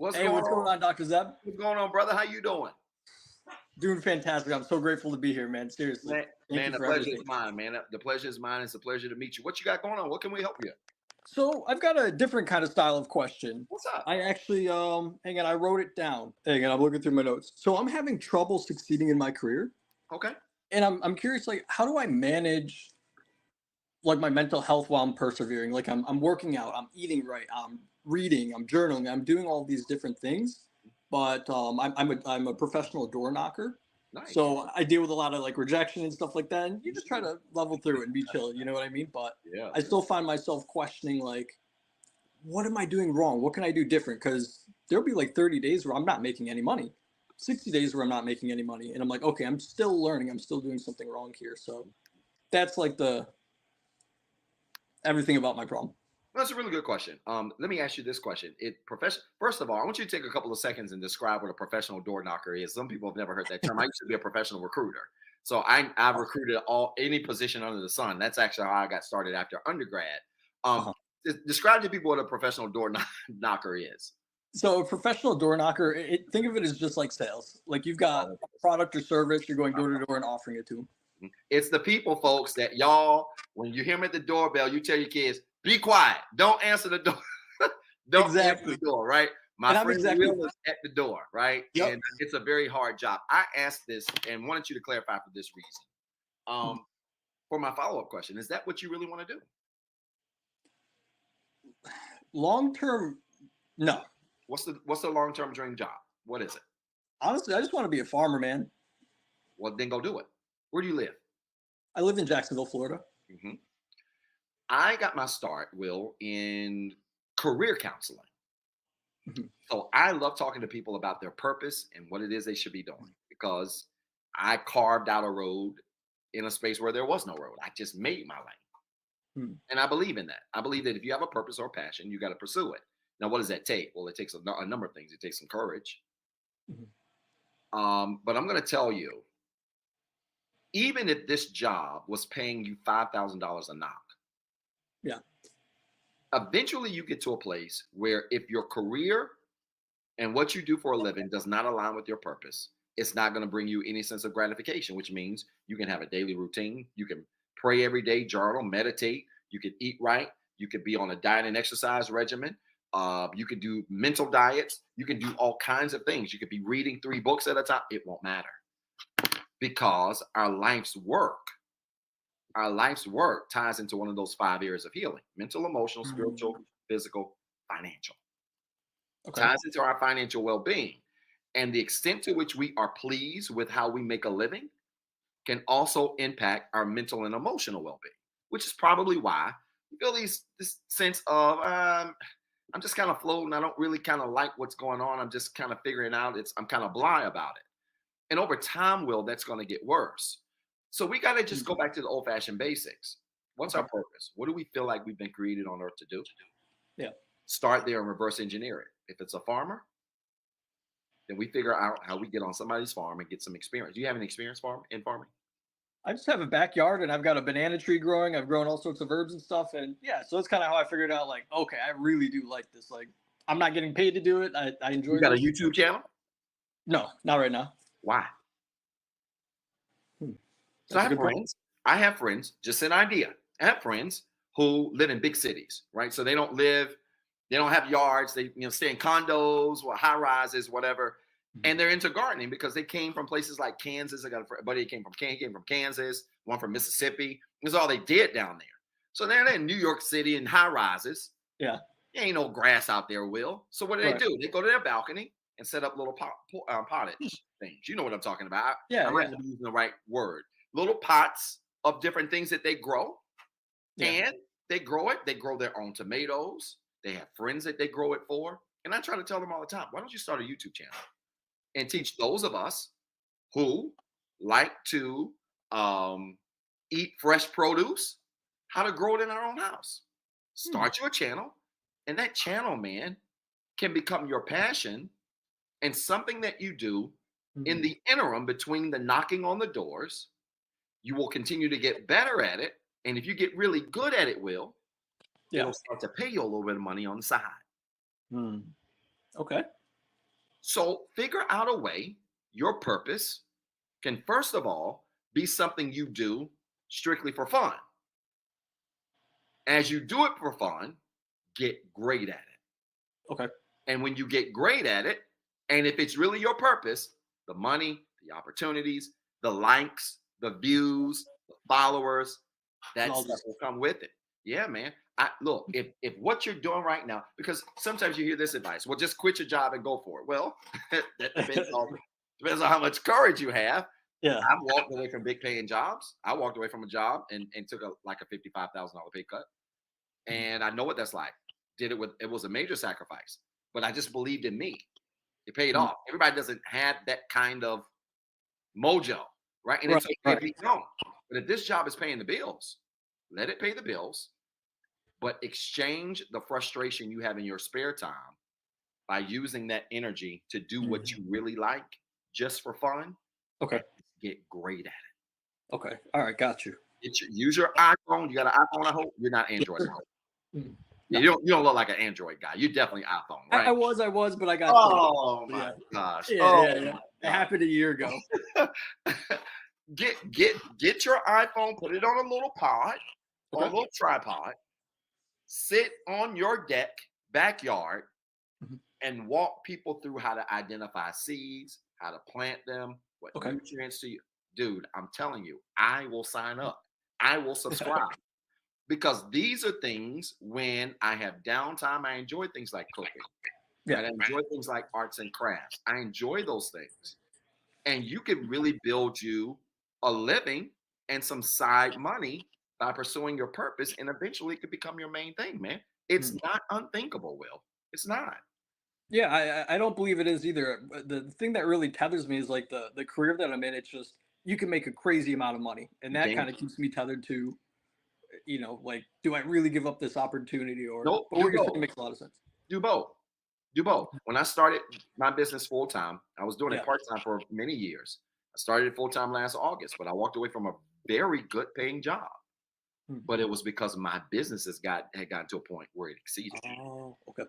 What's Hey, going what's going on? on, Dr. Zeb? What's going on, brother? How you doing? Doing fantastic. I'm so grateful to be here, man. Seriously. Man, Thank you the for pleasure is everything. mine, man. The pleasure is mine. It's a pleasure to meet you. What you got going on? What can we help you? So I've got a different kind of style of question. What's up? I actually hang on, I wrote it down. Hang on, I'm looking through my notes. So I'm having trouble succeeding in my career. Okay. And I'm curious, like, how do I manage like my mental health while I'm persevering? Like I'm working out, I'm eating right, I'm reading, I'm journaling, I'm doing all these different things. But I'm a professional door knocker. Nice. So I deal with a lot of like rejection and stuff like that. And you just try to level through it and be chill, you know what I mean? But Yeah. I still find myself questioning like, what am I doing wrong? What can I do different? Because there'll be like 30 days where I'm not making any money, 60 days where I'm not making any money. And I'm like, okay, I'm still learning. I'm still doing something wrong here. So that's like the everything about my problem. That's a really good question. Let me ask you this question. First of all, I want you to take a couple of seconds and describe what a professional door knocker is. Some people have never heard that term. I used to be a professional recruiter. So I've recruited any position under the sun. That's actually how I got started after undergrad. Um, Uh-huh. Describe to people what a professional knocker is. So a professional door knocker, think of it as just like sales. Like you've got a product or service, you're going door to door and offering it to them. It's the people, folks, that y'all, when you hear them at the doorbell, you tell your kids, be quiet. Don't answer the door. Don't answer Exactly. the door, right? My And I'm friend exactly. Will is at the door, right? Yep. And it's a very hard job. I asked this and wanted you to clarify for this reason. For my follow-up question, is that what you really want to do? Long term, no. What's the long-term dream job? What is it? Honestly, I just want to be a farmer, man. Well, then go do it. Where do you live? I live in Jacksonville, Florida. Mm-hmm. I got my start, Will, in career counseling. Mm-hmm. So I love talking to people about their purpose and what it is they should be doing because I carved out a road in a space where there was no road. I just made my lane. Mm-hmm. And I believe in that. I believe that if you have a purpose or a passion, you got to pursue it. Now, what does that take? Well, it takes a number of things. It takes some courage. Mm-hmm. But I'm going to tell you, even if this job was paying you $5,000 a knock, Yeah. eventually you get to a place where if your career and what you do for a living does not align with your purpose, it's not going to bring you any sense of gratification, which means you can have a daily routine. You can pray every day, journal, meditate. You can eat right. You could be on a diet and exercise regimen. You could do mental diets. You can do all kinds of things. You could be reading 3 books at a time. It won't matter because our life's work ties into one of those 5 areas of healing: mental, emotional, spiritual, physical, financial. Okay. Ties into our financial well-being. And the extent to which we are pleased with how we make a living can also impact our mental and emotional well-being, which is probably why you feel this sense of I'm just kind of floating. I don't really kind of like what's going on. I'm just kind of figuring out. I'm kind of blah about it. And over time, Will, that's going to get worse. So we got to just go back to the old-fashioned basics. What's our purpose? What do we feel like we've been created on earth to do? Yeah. Start there and reverse engineer it. If it's a farmer, then we figure out how we get on somebody's farm and get some experience. Do you have any experience in farming? I just have a backyard and I've got a banana tree growing. I've grown all sorts of herbs and stuff. And yeah, so it's kind of how I figured out like, okay, I really do like this. Like, I'm not getting paid to do it. I enjoy it. You got a YouTube channel? No, not right now. Why? So I have friends, just an idea. I have friends who live in big cities, right? So they don't have yards. They stay in condos or high rises, whatever. And they're into gardening because they came from places like Kansas. I got a buddy that came from Kansas, one from Mississippi. That's all they did down there. So they're in New York City in high rises. Yeah. There ain't no grass out there, Will. So what do? They go to their balcony and set up little pottage things. You know what I'm talking about. Yeah. I might not be using the right word. Little pots of different things that they grow. Yeah. And they grow it. They grow their own tomatoes. They have friends that they grow it for. And I try to tell them all the time, why don't you start a YouTube channel and teach those of us who like to eat fresh produce how to grow it in our own house. Start your channel, and that channel, man, can become your passion and something that you do in the interim between the knocking on the doors. You will continue to get better at it. And if you get really good at it, it'll start to pay you a little bit of money on the side. Okay. So figure out a way your purpose can, first of all, be something you do strictly for fun. As you do it for fun, get great at it. Okay. And when you get great at it, and if it's really your purpose, the money, the opportunities, the likes, the views, the followers, And that all stuff this. will come with it. Yeah, man. I look, if what you're doing right now, because sometimes you hear this advice, well, just quit your job and go for it. Well, that depends on how much courage you have. Yeah. I've walked away from big paying jobs. I walked away from a job and took a like a $55,000 pay cut. Mhm. And I know what that's like. Did it with it was a major sacrifice, but I just believed in me. It paid Mhm. off. Everybody doesn't have that kind of mojo, right? And Right. it's okay if Right. you don't. But if this job is paying the bills, let it pay the bills, but exchange the frustration you have in your spare time by using that energy to do what Mhm. you really like just for fun Okay. and get great at it. Okay. All right. Got you. Use your iPhone. You got an iPhone, I hope. You're not Yes, Android. sir. Mhm. Yeah, No. you don't look like an Android guy. You're definitely iPhone, I right? was, but I got changed. Oh my Yeah. gosh. Yeah. Oh Yeah. Yeah. my It happened a year ago. gosh. Get your iPhone, put it on a little pod or a Okay. little tripod, sit on your deck, backyard, Mhm. and walk people through how to identify seeds, how to plant them, what Okay. nutrients to you. Dude, I'm telling you, I will sign up. I will subscribe because these are things when I have downtime, I enjoy things like cooking, Yeah. right? I enjoy things like arts and crafts. I enjoy those things. And you can really build you a living and some side money by pursuing your purpose. And eventually it could become your main thing, man. It's Mm. not unthinkable, Will. It's not. Yeah, I don't believe it is either. But the thing that really tethers me is like the career that I'm in. It's just you can make a crazy amount of money, and You that can. kind of keeps me tethered to, like, do I really give up this opportunity or? Nope, But do what you're both. saying makes a lot of sense. Do both. Do both. When I started my business full time, I was doing it Yeah. part time for many years. I started it full time last August, but I walked away from a very good paying job. Mm. But it was because my business had gotten to a point where it exceeded. Oh, okay.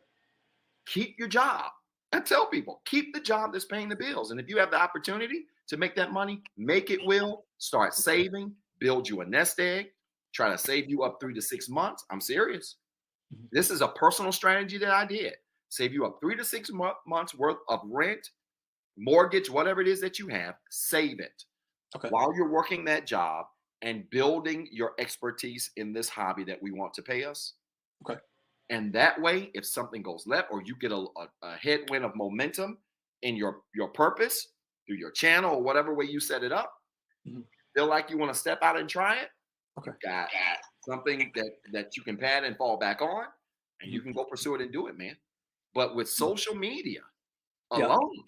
Keep your job. I tell people, keep the job that's paying the bills. And if you have the opportunity to make that money, make it will. Start saving, build you a nest egg, try to save you up 3 to 6 months. I'm serious. Mhm. This is a personal strategy that I did. Save you up 3 to 6 months worth of rent, mortgage, whatever it is that you have, save it Okay. while you're working that job and building your expertise in this hobby that we want to pay us. Okay. And that way, if something goes left or you get a headwind of momentum in your purpose through your channel or whatever way you set it up, Mhm. feel like you want to step out and try it, Okay. got something that you can pad and fall back on, and you Mhm. can go pursue it and do it, man. But with Mm. social media Yeah. alone,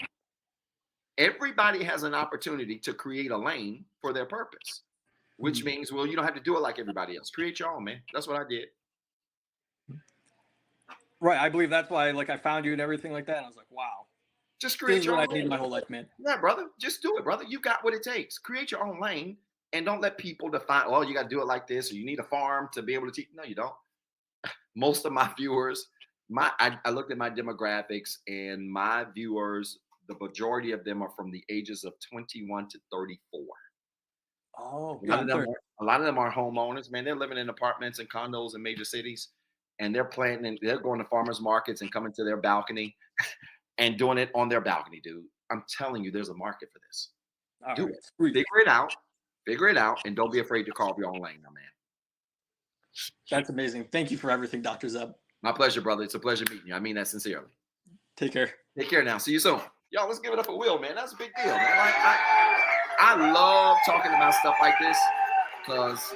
everybody has an opportunity to create a lane for their purpose, which Mhm. means, well, you don't have to do it like everybody else. Create your own, man. That's what I did. Right. I believe that's why, like, I found you and everything like that. And I was like, wow, Just this create is your what I own need lane. my whole life, man. Yeah, brother. Just do it, brother. You got what it takes. Create your own lane and don't let people define, well, you got to do it like this, or you need a farm to be able to teach. No, you don't. Most of my viewers, I looked at my demographics, and my viewers, the majority of them are from the ages of 21 to 34. Oh, A yeah. lot of I'm them 30. are, a lot of them are homeowners, man. They're living in apartments and condos in major cities, and they're planting and they're going to farmers markets and coming to their balcony and doing it on their balcony, dude. I'm telling you, there's a market for this. All Do right. it. Sweet. Figure it out, and don't be afraid to carve your own lane, my man. That's amazing. Thank you for everything, Dr. Zeb. My pleasure, brother. It's a pleasure meeting you. I mean that sincerely. Take care. Take care now. See you soon. Y'all, let's give it up for Will, man. That's a big deal, man. I love talking about stuff like this because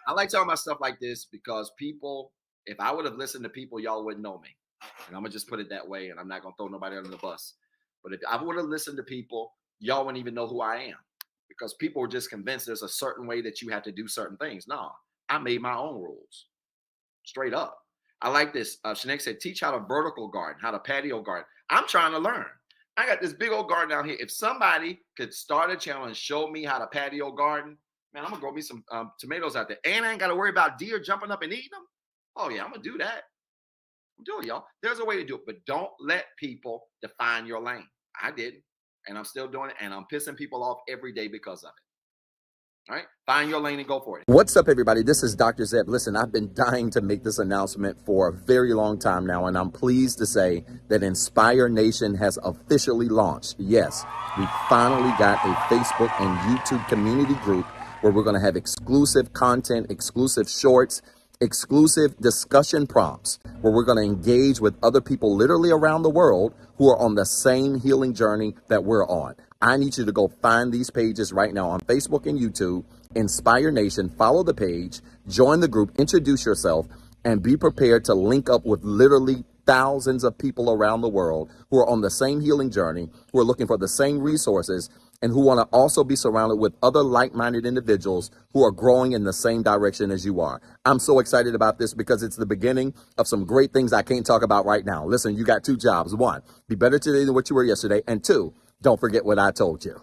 I like talking about stuff like this because people, if I would have listened to people, y'all wouldn't know me. And I'm going to just put it that way, and I'm not going to throw nobody under the bus. But if I would have listened to people, y'all wouldn't even know who I am because people were just convinced there's a certain way that you have to do certain things. No, I made my own rules. Straight up. I like this. Shanique said, teach how to vertical garden, how to patio garden. I'm trying to learn. I got this big old garden out here. If somebody could start a channel and show me how to patio garden, man, I'm going to grow me some tomatoes out there. And I ain't got to worry about deer jumping up and eating them. Oh, yeah, I'm going to do that. Do it, y'all. There's a way to do it, but don't let people define your lane. I didn't, and I'm still doing it, and I'm pissing people off every day because of it. All right, find your lane and go for it. What's up, everybody? This is Dr. Zeb. Listen, I've been dying to make this announcement for a very long time now, and I'm pleased to say that Inspire Nation has officially launched. Yes, we finally got a Facebook and YouTube community group where we're going to have exclusive content, exclusive shorts, exclusive discussion prompts, where we're going to engage with other people literally around the world who are on the same healing journey that we're on. I need you to go find these pages right now on Facebook and YouTube. Inspire Nation, follow the page, join the group, introduce yourself, and be prepared to link up with literally thousands of people around the world who are on the same healing journey, who are looking for the same resources, and who want to also be surrounded with other like-minded individuals who are growing in the same direction as you are. I'm so excited about this because it's the beginning of some great things I can't talk about right now. Listen, you got two jobs. One, be better today than what you were yesterday. And two, don't forget what I told you.